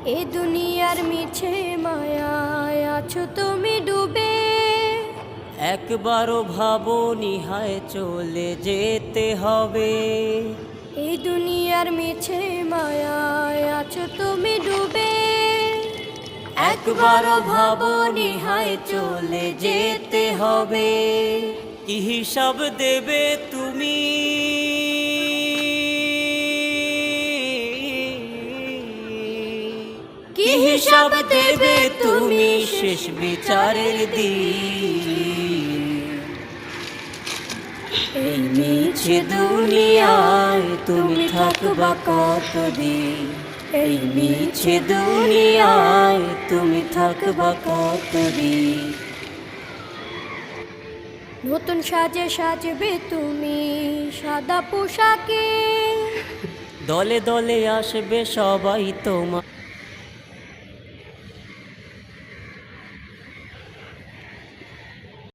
এ দুনিয়ার মিছে মায়ায় আছো তুমি ডুবে, একবারও ভাবনি হায় চলে যেতে হবে। এই দুনিয়ার মিছে মায়ায় আছো তুমি ডুবে, একবারও ভাবনি হায় চলে যেতে হবে। কি হিসাব দেবে তুমি, কি কি হিসাব হিসাব দেবে তুমি শেষ বিচারের দিন। এই মিছে দুনিয়ায় তুমি থাকবা কতদিন, এই মিছে দুনিয়ায় তুমি থাকবা কতদিন। নতুন সাজে সাজবে তুমি সাদা পোশাকে, দলে দলে আসবে সবাই তোমার